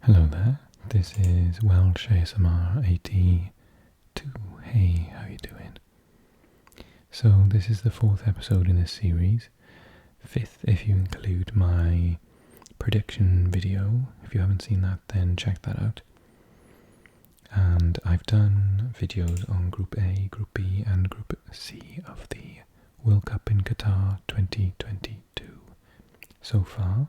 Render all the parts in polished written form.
Hello there, this is Welsh ASMR 82. Hey, how you doing? So this is the fourth episode in this series, fifth if you include my prediction video. If you haven't seen that, then check that out. And I've done videos on Group A, Group B and Group C of the World Cup in Qatar 2022 so far.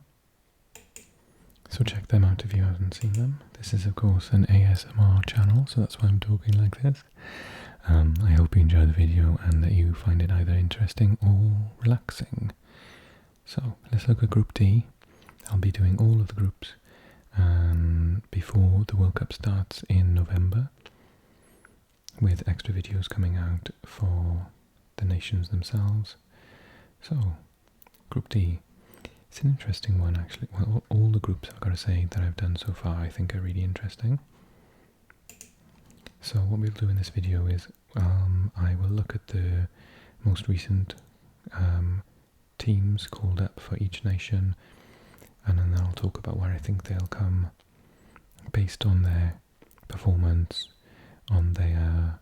So check them out if you haven't seen them. This is of course an ASMR channel, so that's why I'm talking like this. I hope you enjoy the video and that you find it either interesting or relaxing. So let's look at Group D. I'll be doing all of the groups before the World Cup starts in November, with extra videos coming out for the nations themselves. So Group D. It's an interesting one actually. Well, all the groups I've got to say that I've done so far I think are really interesting. So what we'll do in this video is I will look at the most recent teams called up for each nation, and then I'll talk about where I think they'll come based on their performance, on their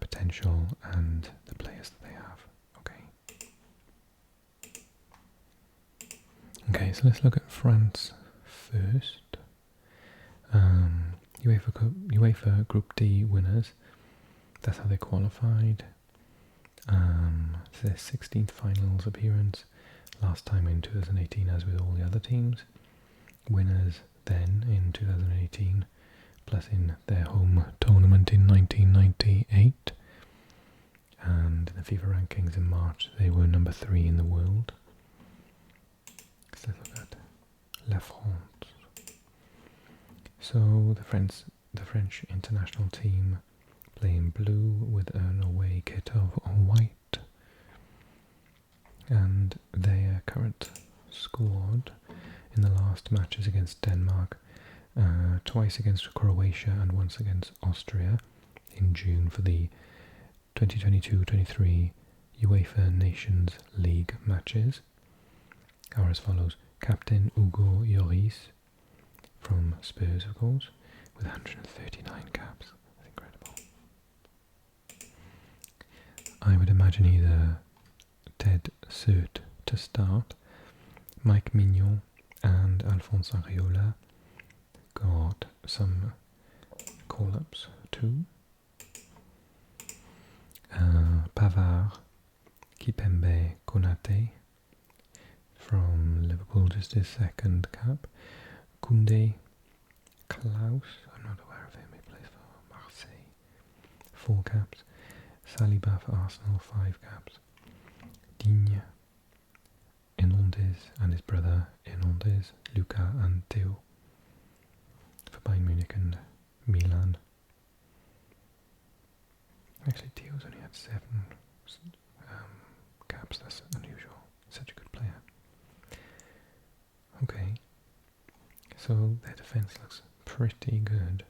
potential and the players that they have. Okay, so let's look at France first. UEFA Group D winners. That's how they qualified. It's their 16th finals appearance. Last time in 2018, as with all the other teams. Winners then in 2018, plus in their home tournament in 1998. And in the FIFA rankings in March, they were number 3 in the world. Let's look at La France. So the French international team play in blue with an away kit of white, and their current squad in the last matches against Denmark, twice against Croatia and once against Austria in June for the 2022-23 UEFA Nations League matches, are as follows. Captain Hugo Lloris from Spurs, of course, with 139 caps. That's incredible. I would imagine either Ted Surt to start. Mike Mignon and Alphonse Areola got some call-ups too. Pavard, Kipembe, Konate from Liverpool, just his second cap. Koundé, Klaus, I'm not aware of him, he plays for Marseille, 4 caps. Saliba for Arsenal, 5 caps. Digne, Hernandez and his brother Hernandez, Luca and Theo for Bayern Munich and Milan. Actually, Theo's only had 7 caps, that's unusual, such a good player. Okay, so their defense looks pretty good.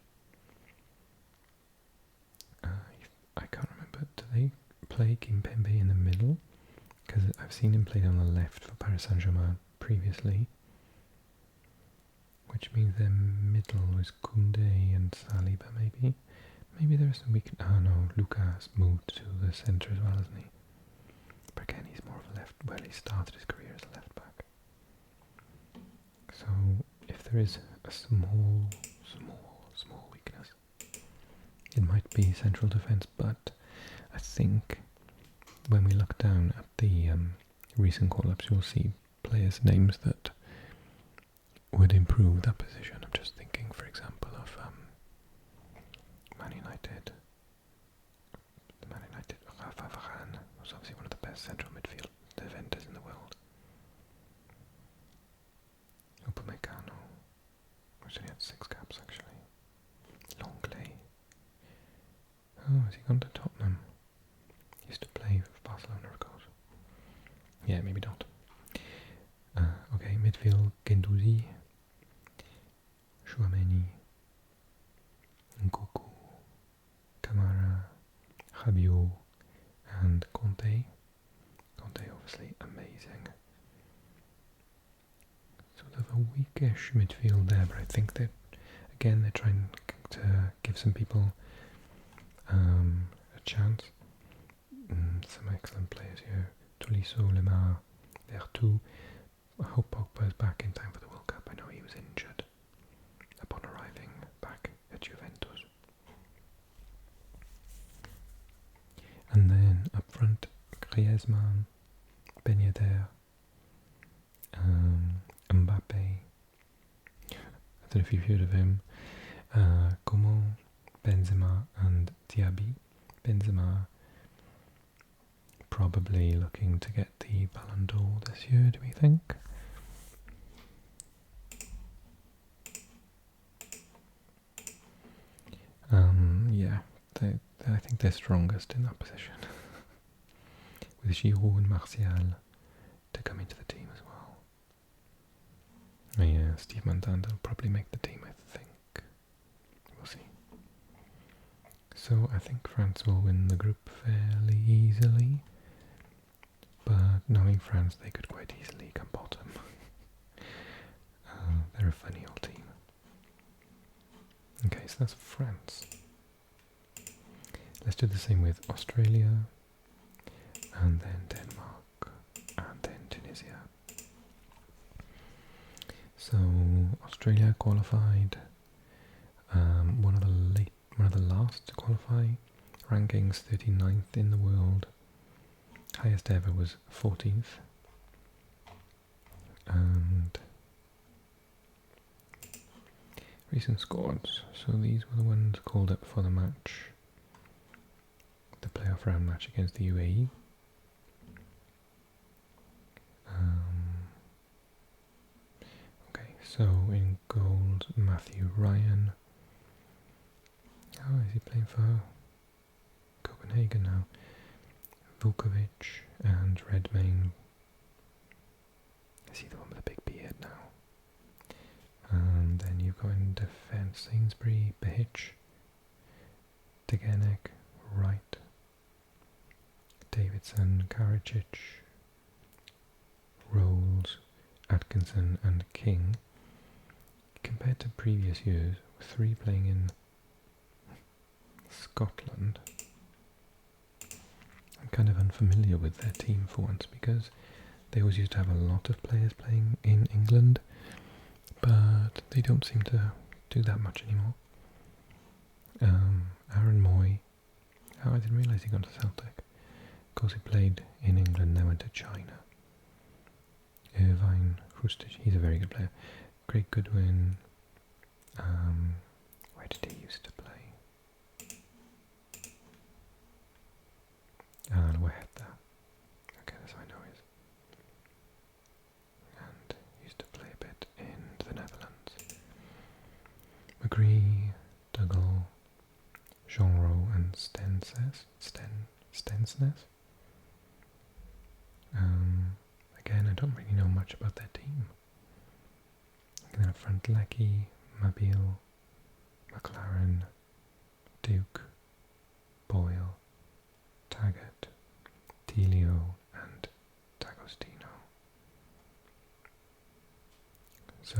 I can't remember, do they play Kimpembe in the middle? Because I've seen him play on the left for Paris Saint-Germain previously. Which means their middle was Koundé and Saliba maybe. Maybe there's some weakness. Oh no, Lucas moved to the centre as well, hasn't he? But again, he's more of a left, well, he started his career as a left back. So if there is a small weakness, it might be central defence, but I think when we look down at the recent call-ups, you'll see players' names that would improve that position. I'm just thinking, for example, of Man United. Rafa Varane was obviously one of the best central midfield defenders in the world. Upamecano, which only had 6 caps actually. Longley. Oh, has he gone to Tottenham? He used to play for Barcelona, of course. Yeah, maybe not. Okay, midfield, Guendouzi, Chouameni, Nkoku, Kamara, Rabiot, and Conte. Conte obviously amazing. Sort of a weakish midfield there, but I think that again, they're trying to give some people a chance. Some excellent players here. Tolisso, Lemar, Vertu. I hope Pogba's back in time for the World Cup. I know he was injured upon arriving back at Juventus. And then up front, Griezmann, Ben Yedder, Mbappe. I don't know if you've heard of him. Coman, Benzema and Diaby. Benzema probably looking to get the Ballon d'Or this year, do we think? Yeah, I think they're strongest in that position. With Giroud and Martial to come into the team as well. Oh yeah, Steve Mandanda will probably make the team, I think. We'll see. So I think France will win the group fairly easily. But knowing France, they could quite easily come bottom. They're a funny old team. Okay, so that's France. Let's do the same with Australia, and then Denmark, and then Tunisia. So Australia qualified, one of the last to qualify, rankings 39th in the world. Highest ever was 14th. And recent squads. So these were the ones called up for the match. The playoff round match against the UAE. Okay, so in gold, Matthew Ryan. Oh, is he playing for Copenhagen now? Vukovic and Redmayne. Is he the one with the big beard now? And then you've got in defence Sainsbury, Behic, Degenek, Wright, Davidson, Karacic, Rolls, Atkinson and King. Compared to previous years, with 3 playing in Scotland, I'm kind of unfamiliar with their team for once because they always used to have a lot of players playing in England, but they don't seem to do that much anymore. Aaron Moy, I didn't realise he got to Celtic. Of course he played in England, then went to China. Irvine Hrustic, he's a very good player. Craig Goodwin, where did he used to play? Wahetta. Okay, that's how I know he is. And used to play a bit in the Netherlands. McGree, Dougal, Jeanro and Stensnes. Again, I don't really know much about their team. And then up front, Lecky, Mabille, McLaren, Duke, Boyle, Taggart, Delio and D'Agostino. So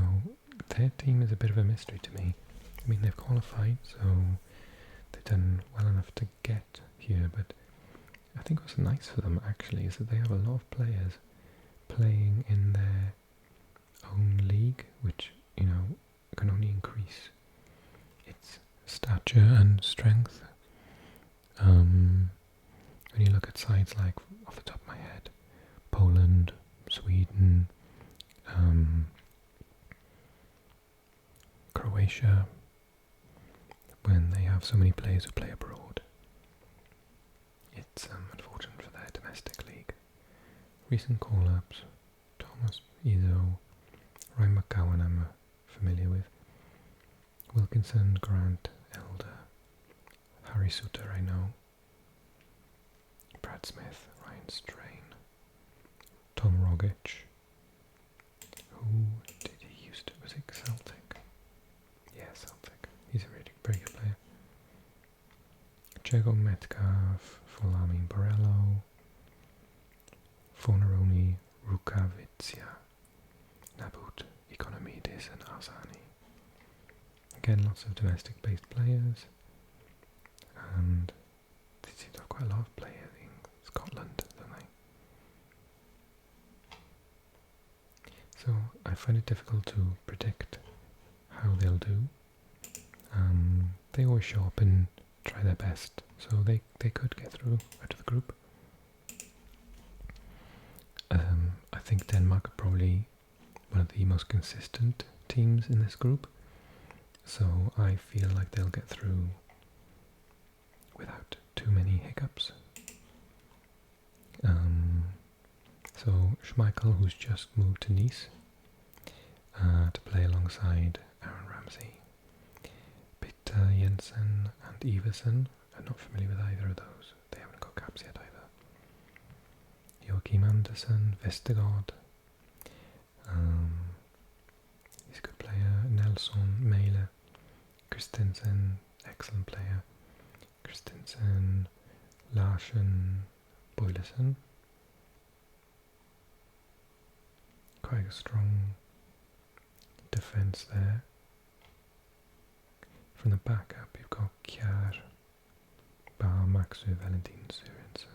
their team is a bit of a mystery to me. I mean, they've qualified, so they've done well enough to get here, but I think what's nice for them actually is that they have a lot of players playing in their own league, which, you know, can only increase its stature and strength. When you look at sides like, off the top of my head, Poland, Sweden, Croatia, when they have so many players who play abroad, it's unfortunate for their domestic league. Recent call-ups, Thomas Izzo, Ryan McGowan I'm familiar with, Wilkinson, Grant, Elder, Harry Suter I know, Brad Smith, Ryan Strain, Tom Rogic, who did he used to, was it Celtic? Yeah, Celtic, he's a really very good player. Diego Metcalf, Folamin Borello, Fornaroni, Rukavizia, Nabut, Economidis and Arzani. Again, lots of domestic-based players, and they seem to have quite a lot of players in Scotland, don't they? So I find it difficult to predict how they'll do. They always show up and try their best, so they could get through out of the group. I think Denmark are probably one of the most consistent teams in this group, so I feel like they'll get through without too many hiccups. So Schmeichel, who's just moved to Nice to play alongside Aaron Ramsey, Peter Jensen and Iversen. I'm not familiar with either of those. They haven't got caps yet either. Joachim Andersen, Vestergaard. He's a good player. Nelson, Mæhle, Christensen, excellent player. Christensen, Larsen, Boilesen. Quite a strong defence there. From the backup, you've got Kjær, Bar, Maxu, Valentin, Sørensen.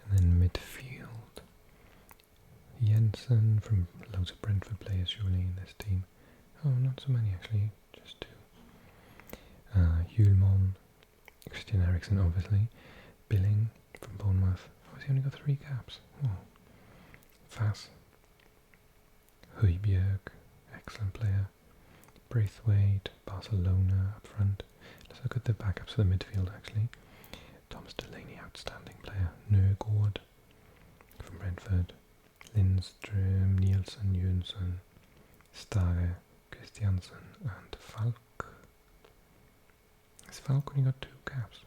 And then midfield, Jensen, from loads of Brentford players surely in this team. Oh, not so many actually, just two. Hjulmon, Christian Eriksen obviously, Billing from Bournemouth. Oh, he only got 3 caps. Oh. Fass, Højbjerg, excellent player. Braithwaite, Barcelona up front. Let's look at the backups for the midfield actually. Thomas Delaney, outstanding player. Nøgaard from Brentford. Lindström, Nielsen, Jönsson, Stare, Christiansen and Falk. Has Falk only got 2 caps?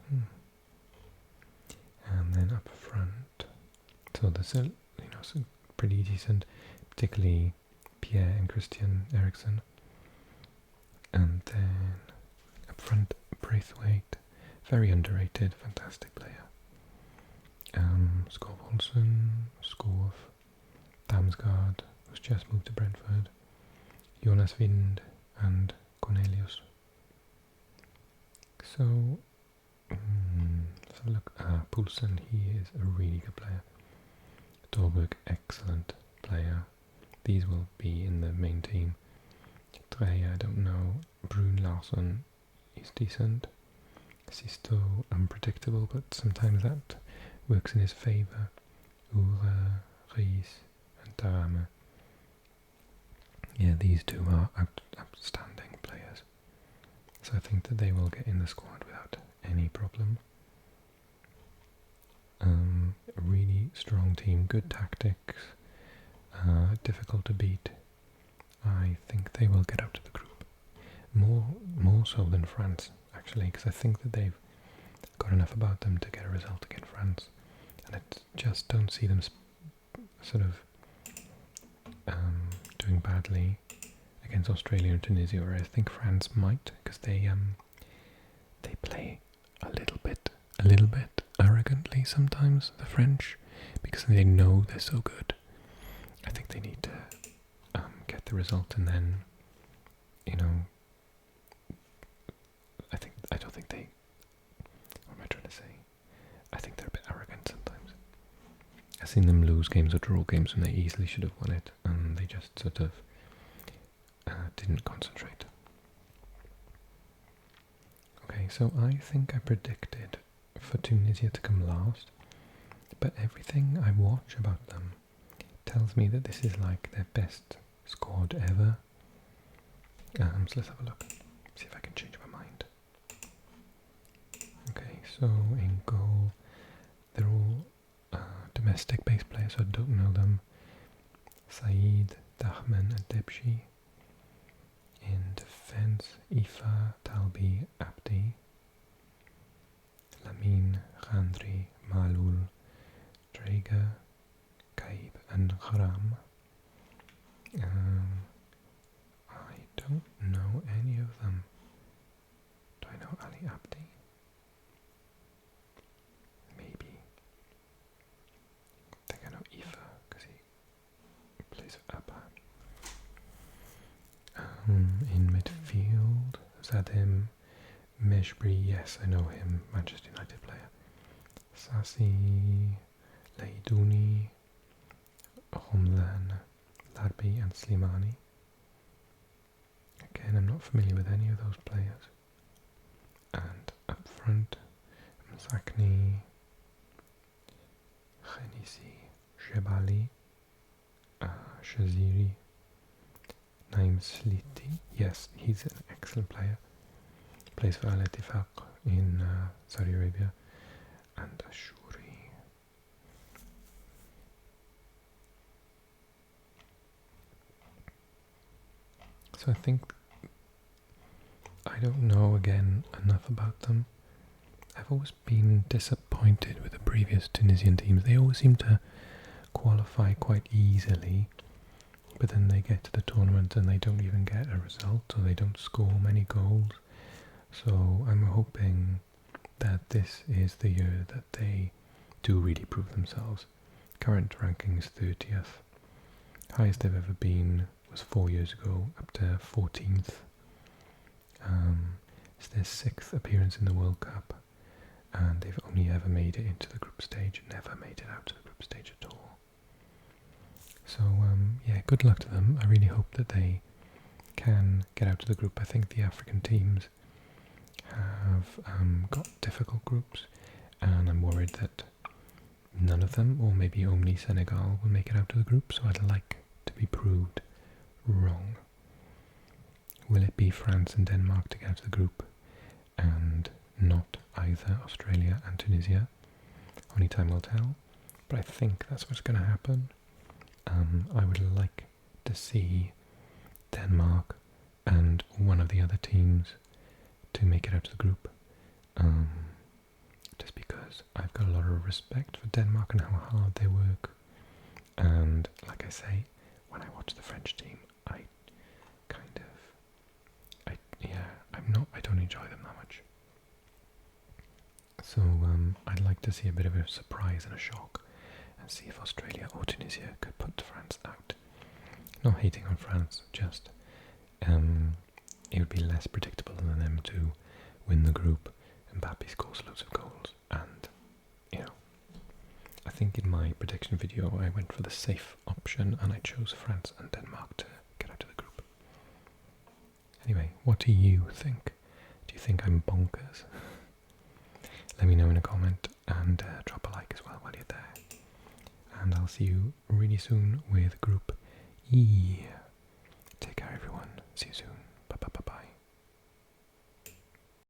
And then up front, so there's some pretty decent, particularly Pierre and Christian Eriksen. And then up front, Braithwaite, very underrated, fantastic player. Skov Olsen, Skov, Damsgaard, who's just moved to Brentford, Jonas Wind and Cornelius. So, let's have a look. Poulsen, he is a really good player. Dolberg, excellent player. These will be in the main team. Dreyer, I don't know. Brun Larsen is decent. Sisto, unpredictable, but sometimes that works in his favour. Ure, Reis and Tarame. Yeah, these two are outstanding players. So I think that they will get in the squad without any problem. A really strong team, good tactics, difficult to beat. I think they will get out of the group. More so than France, actually, because I think that they've got enough about them to get a result against France. And I just don't see them sort of doing badly against Australia and Tunisia, or I think France might, because they play a little bit arrogantly sometimes, the French, because they know they're so good. I think they need to get the result, and then, I don't think they, what am I trying to say? I think they're a bit arrogant sometimes. I've seen them lose games or draw games when they easily should have won it, and they just sort of didn't concentrate. Okay, so I think I predicted for Tunisia to come last, but everything I watch about them tells me that this is like their best squad ever. So let's have a look, see if I can change my mind. Okay, so in goal, they're all domestic based players, so I don't know them. Saeed, Dahman and Debshi. In defence, Ifa, Talbi, Abdi, Lamin, Khandri, Malul, Drager, Kaib and Gharam. I don't know any of them. Do I know Ali Abdi? Maybe. Sadim Mejbri, yes, I know him, Manchester United player. Sasi Leidouni, Homlan, Larbi and Slimani. Again, I'm not familiar with any of those players. And up front, Mzakni, Khenisi, Jebali, Shaziri, Naim Sliti. Yes, he's an excellent player. Plays for Al Ettifaq in Saudi Arabia. And Ashuri. So I think I don't know again enough about them. I've always been disappointed with the previous Tunisian teams. They always seem to qualify quite easily, but then they get to the tournament and they don't even get a result, or they don't score many goals. So I'm hoping that this is the year that they do really prove themselves. Current ranking is 30th. Highest they've ever been was 4 years ago, up to 14th. It's their 6th appearance in the World Cup, and they've only ever made it into the group stage, never made it out to the group stage at all. So yeah, good luck to them. I really hope that they can get out to the group. I think the African teams have got difficult groups, and I'm worried that none of them, or maybe only Senegal, will make it out to the group, so I'd like to be proved wrong. Will it be France and Denmark to get out to the group, and not either Australia and Tunisia? Only time will tell, but I think that's what's going to happen. I would like to see Denmark and one of the other teams to make it out to the group, just because I've got a lot of respect for Denmark and how hard they work. And like I say, when I watch the French team, I don't enjoy them that much. So I'd like to see a bit of a surprise and a shock, and see if Australia or Tunisia could put France out. Not hating on France, just it would be less predictable than them to win the group. Mbappe scores loads of goals, and I think in my prediction video I went for the safe option and I chose France and Denmark to get out of the group. Anyway, what do you think? Do you think I'm bonkers? Let me know in a comment, and drop a like as well while you're there. And I'll see you really soon with Group E. Take care everyone. See you soon.